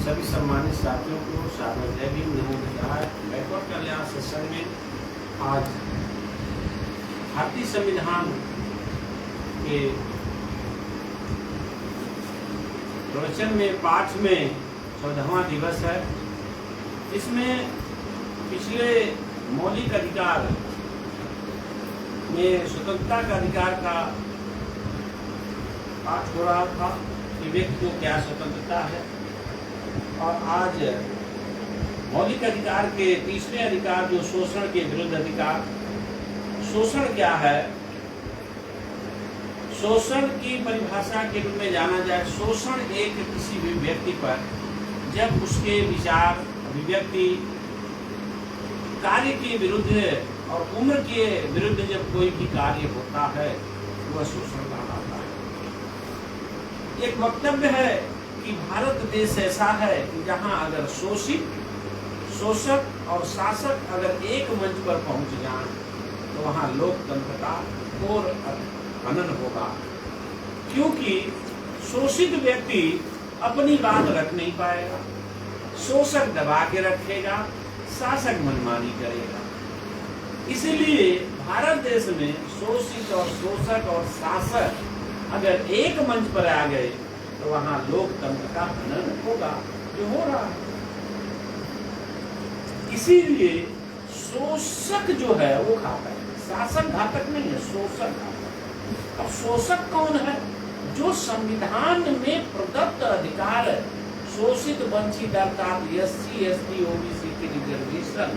सभी सम्मानित साथियों को सागर जय भीम नमो बुद्धाय। बैकवर्ड कल्याण सत्संग में आज भारतीय संविधान के प्रवचन में पाठ में 14वां दिवस है। इसमें पिछले मौलिक अधिकार में स्वतंत्रता का अधिकार का पाठ हो रहा था कि व्यक्ति को क्या स्वतंत्रता है, और आज मौलिक अधिकार के तीसरे अधिकार जो शोषण के विरुद्ध अधिकार। शोषण क्या है? शोषण की परिभाषा के रूप में जाना जाए, शोषण एक किसी भी व्यक्ति पर जब उसके विचार, अभिव्यक्ति, कार्य के विरुद्ध और उम्र के विरुद्ध जब कोई भी कार्य होता है वह शोषण कहलाता है। एक वक्तव्य है कि भारत देश ऐसा है कि जहां अगर शोषित, शोषक और शासक अगर एक मंच पर पहुंच जाएं तो वहां लोकतंत्र का और हनन होगा, क्योंकि शोषित व्यक्ति अपनी बात रख नहीं पाएगा, शोषक दबा के रखेगा, शासक मनमानी करेगा। इसलिए भारत देश में शोषित और शोषक और शासक अगर एक मंच पर आ गए तो वहां लोकतंत्र का हनन होगा, जो हो रहा है। इसीलिए शोषक जो है वो घातक है, शासक घातक नहीं है, शोषक घातक है। अब शोषक कौन है? जो संविधान में प्रदत्त अधिकार है, शोषित वंचित अर्थात SC, ST, OBC के रिजर्वेशन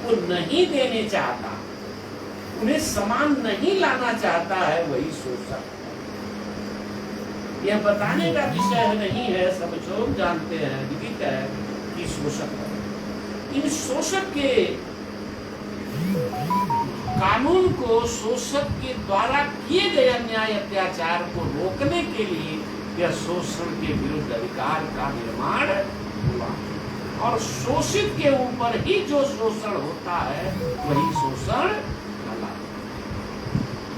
को नहीं देने चाहता, उन्हें समान नहीं लाना चाहता है, वही शोषक। यह बताने का विषय नहीं है, सब लोग जानते हैं, विदित है कि शोषक है। इन शोषक के कानून को, शोषक के द्वारा किए गए अन्याय अत्याचार को रोकने के लिए यह शोषण के विरुद्ध अधिकार का निर्माण हुआ, और शोषित के ऊपर ही जो शोषण होता है वही शोषण कहलाता है।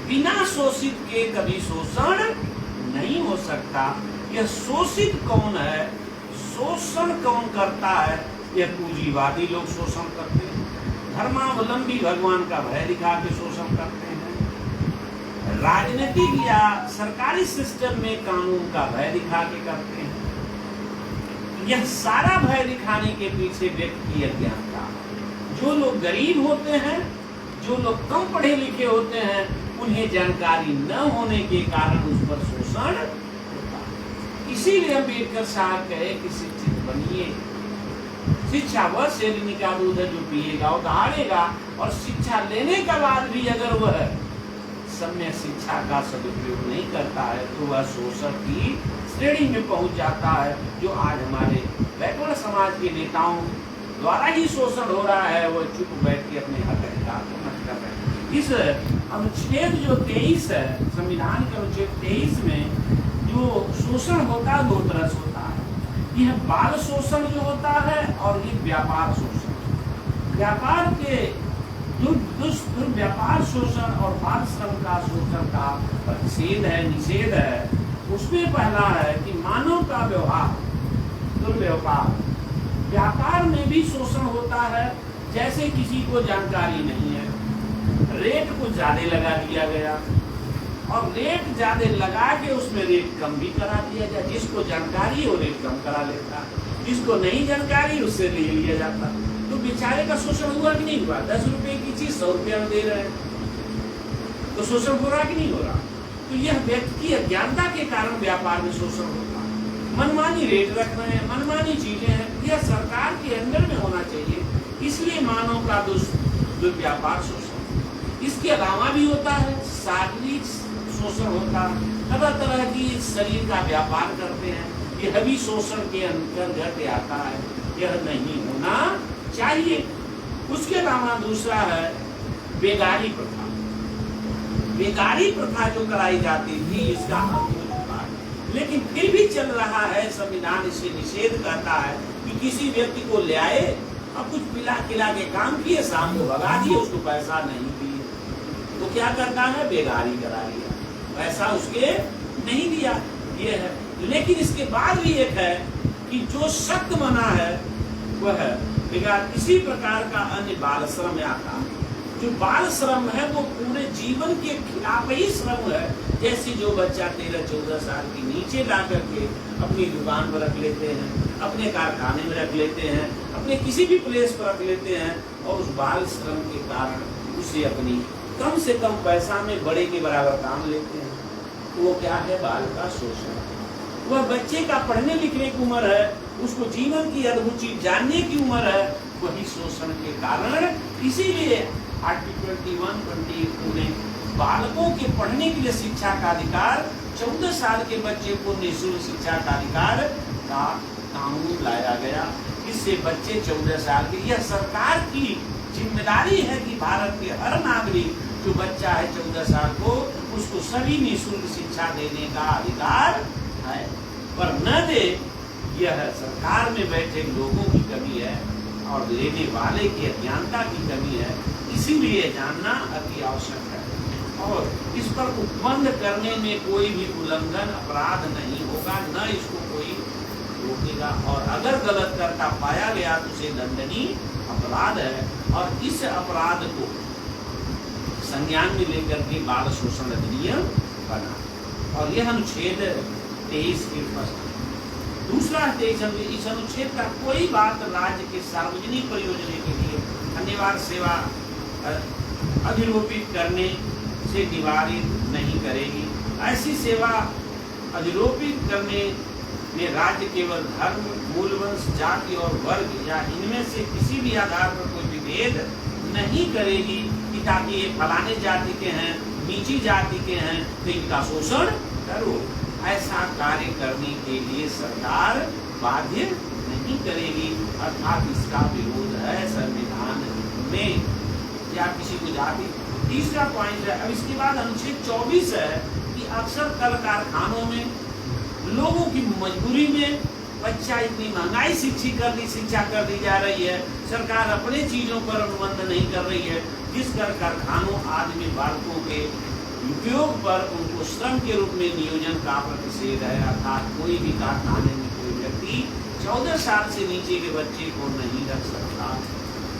बिना शोषित के कभी शोषण नहीं हो सकता। यह शोषित कौन है, शोषण कौन करता है? यह पूंजीवादी लोग शोषण करते हैं, धर्मावलंबी भगवान का भय दिखा के शोषण करते हैं, राजनीतिक या सरकारी सिस्टम में कानून का भय दिखा के करते हैं। यह सारा भय दिखाने के पीछे व्यक्ति की अज्ञानता। जो लोग गरीब होते हैं, जो लोग कम पढ़े लिखे होते हैं, उन्हें जानकारी न होने के कारण उस पर शोषण होता है। इसीलिए अम्बेडकर साहब कहे कि शिक्षित बनिए। शिक्षा वह शेरनी का दूध है जो पिएगा वो दहाड़ेगा, और शिक्षा लेने के बाद भी अगर वह सम्यक शिक्षा का सदुपयोग नहीं करता है तो वह शोषक की श्रेणी में पहुंच जाता है, जो आज हमारे बैकवर्ड समाज के नेताओं द्वारा ही शोषण हो रहा है। वो चुप बैठ के अपने हक अधिकार को नष्ट कर रहे हैं। इस अनुच्छेद जो 23 है, संविधान के अनुच्छेद 23 में जो शोषण होता है दो तरह से होता है। यह बाल शोषण जो होता है और ये व्यापार शोषण। व्यापार के दुर्व्यापार शोषण और बाल श्रम का शोषण का प्रतिषेध है, निषेध है। उसमें पहला है कि मानव का व्यवहार, दुर्व्यापार। व्यापार में भी शोषण होता है, जैसे किसी को जानकारी नहीं है, रेट कुछ ज्यादा लगा दिया गया, और रेट ज्यादा लगा के उसमें रेट कम भी करा दिया जाए। जिसको जानकारी है वो रेट कम करा लेता, जिसको नहीं जानकारी उससे ले लिया जाता। तो बेचारे का शोषण हुआ कि नहीं हुआ? 10 रुपए की चीज 100 रुपया में दे रहे हैं, तो शोषण हो रहा कि नहीं हो रहा? तो यह व्यक्ति की अज्ञानता के कारण व्यापार में शोषण होता है। मनमानी रेट रख रहे हैं, मनमानी चीजें हैं, यह सरकार के अंडर में होना चाहिए। इसलिए मानव का दुर्व्यापार शोषण। इसके अलावा भी होता है शारीरिक शोषण होता है, तरह तरह की शरीर का व्यापार करते हैं, यह भी शोषण के अंतर्गत आता है। यह नहीं होना चाहिए। उसके अलावा दूसरा है बेगारी प्रथा। बेगारी प्रथा जो कराई जाती थी, इसका अंत हो चुका है, लेकिन फिर भी चल रहा है। संविधान इसे निषेध करता है कि किसी व्यक्ति को ले आए और कुछ पिला खिला के काम किए, शाम को भगा दिए, उसको पैसा नहीं दिए, तो क्या करता है? बेगारी करा लिया, पैसा उसके नहीं दिया। ये है। लेकिन इसके बाद भी एक है कि जो सख्त मना है वह बिगाड़। इसी प्रकार का अन्य बाल श्रम आता है। जो बाल श्रम है वो पूरे जीवन के खिलाफ ही श्रम है। जैसे जो बच्चा 13-14 साल के नीचे ला करके अपनी दुकान पर रख लेते हैं, अपने कारखाने में रख लेते हैं, अपने किसी भी प्लेस पर रख लेते हैं, और उस बाल श्रम के कारण उसे अपनी कम से कम पैसा में बड़े के बराबर काम लेते हैं। वो क्या है? बाल का शोषण। वह बच्चे का पढ़ने लिखने की उम्र है, उसको जीवन की अद्भुत चीज जानने की उम्र है, वही शोषण के कारण। इसीलिए आर्टिकल 21-20 ने बालकों के पढ़ने के लिए शिक्षा का अधिकार, 14 साल के बच्चे को निःशुल्क शिक्षा का अधिकार का कानून लाया गया। इससे बच्चे 14 साल के, यह सरकार की जिम्मेदारी है कि भारत के हर नागरिक जो बच्चा है 14 साल को, उसको सभी निःशुल्क शिक्षा देने का अधिकार है। पर न दे, यह सरकार में बैठे लोगों की कमी है और लेने वाले की अज्ञानता की कमी है। इसीलिए जानना अति आवश्यक है और इस पर उपबंध करने में कोई भी उल्लंघन अपराध नहीं होगा, न इसको कोई रोकेगा। और अगर गलत करता पाया गया तो उसे दंडनीय अपराध है। और इस अपराध को संज्ञान में लेकर के बाल शोषण अधिनियम बना। और यह अनुच्छेद 23 के फर्स्ट। दूसरा 23, इस अनुच्छेद का कोई बात राज्य के सार्वजनिक प्रयोजन के लिए अन्यवार सेवा अधिरोपित करने से निवारित नहीं करेगी। ऐसी सेवा अधिरोपित करने में राज्य केवल धर्म, मूलवंश, जाति और वर्ग या इनमें से किसी भी आधार पर कोई विभेद नहीं करेगी कि ताकि ये फलाने जाति के हैं, नीची जाति के हैं तो इनका शोषण करो। ऐसा कार्य करने के लिए सरकार बाध्य नहीं करेगी, अर्थात इसका विरोध है संविधान में या किसी को जाति। तीसरा पॉइंट है, अब इसके बाद अनुच्छेद 24 है कि अक्सर कल कारखानों में लोगों की मजबूरी में बच्चा इतनी महंगाई शिक्षा कर दी जा रही है, सरकार अपने चीजों पर अनुबंध नहीं कर रही है, जिस कारखानों आदमी बालकों के उपयोग पर उनको श्रम के रूप में नियोजन का प्रतिषेध है। अर्थात कोई भी कारखाने में कोई व्यक्ति 14 साल से नीचे के बच्चे को नहीं रख सकता।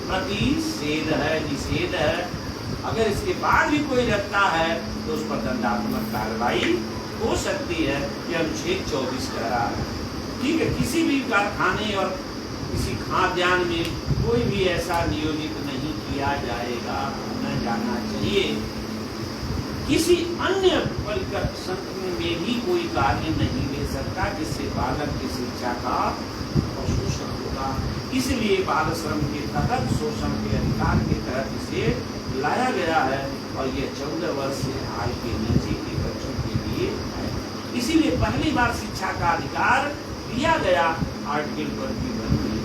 प्रतिषेध है, निषेध है। अगर इसके बाद भी कोई रखता है तो उस पर दंडात्मक कार्रवाई हो सकती है। यह अनुच्छेद 24 कह रहा है। ठीक है, किसी भी कारखाने और किसी खाद्यान्न में कोई भी ऐसा नियोजित नहीं किया जाएगा, न जाना चाहिए। किसी अन्य परिस्थिति में भी कोई कार्य नहीं ले सकता जिससे बालक की शिक्षा का शोषण होगा। इसलिए बाल श्रम के तहत शोषण के अधिकार के तहत इसे लाया गया है और यह 14 वर्ष से आयु के नीचे के बच्चों के लिए है। इसीलिए पहली बार शिक्षा का अधिकार दिया गया आर्टिकल 21 में,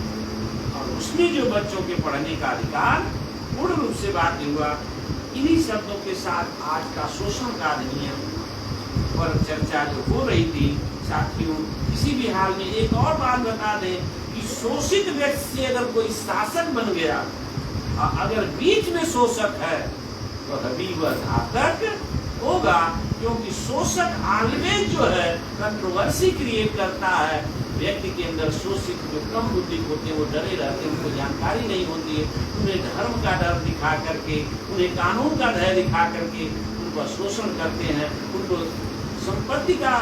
और उसमें जो बच्चों के पढ़ने का अधिकार पूर्ण रूप से बात हुआ। इन्हीं शब्दों के साथ आज का शोषण का अधिनियम पर चर्चा जो हो रही थी साथियों, किसी भी हाल में एक और बात बता दें कि शोषित व्यक्ति से अगर कोई शासक बन गया, अगर बीच में शोषक है तो अभी वह घातक होगा, क्योंकि शोषक ऑलवेज जो है कंट्रोवर्सी क्रिएट करता है। व्यक्ति के अंदर शोषित जो कम बुद्धि होते हैं वो डरे रहते हैं, उनको जानकारी नहीं होती है, उन्हें धर्म का डर दिखा करके, उन्हें कानून का भय दिखा करके उनको शोषण करते हैं, उनको संपत्ति का,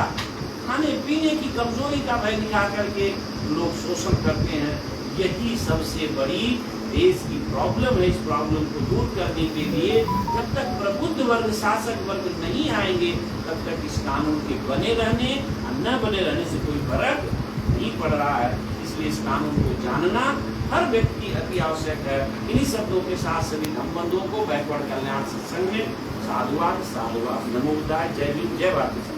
खाने पीने की कमजोरी का भय दिखा करके लोग शोषण करते हैं। यही सबसे बड़ी देश की प्रॉब्लम है। इस प्रॉब्लम को दूर करने के लिए जब तक प्रबुद्ध वर्ग, शासक वर्ग नहीं आएंगे, तब तक इस कानून के बने रहने और न बने रहने से कोई फर्क नहीं पड़ रहा है। इसलिए इस कानून को जानना हर व्यक्ति अति आवश्यक है। इन्हीं शब्दों के साथ सभी संबंधों को बैकवर्ड कल्याण सत्संग में साधुवाद, साधुवाद, नमो बुद्धाय, जय भीम, जय भारत।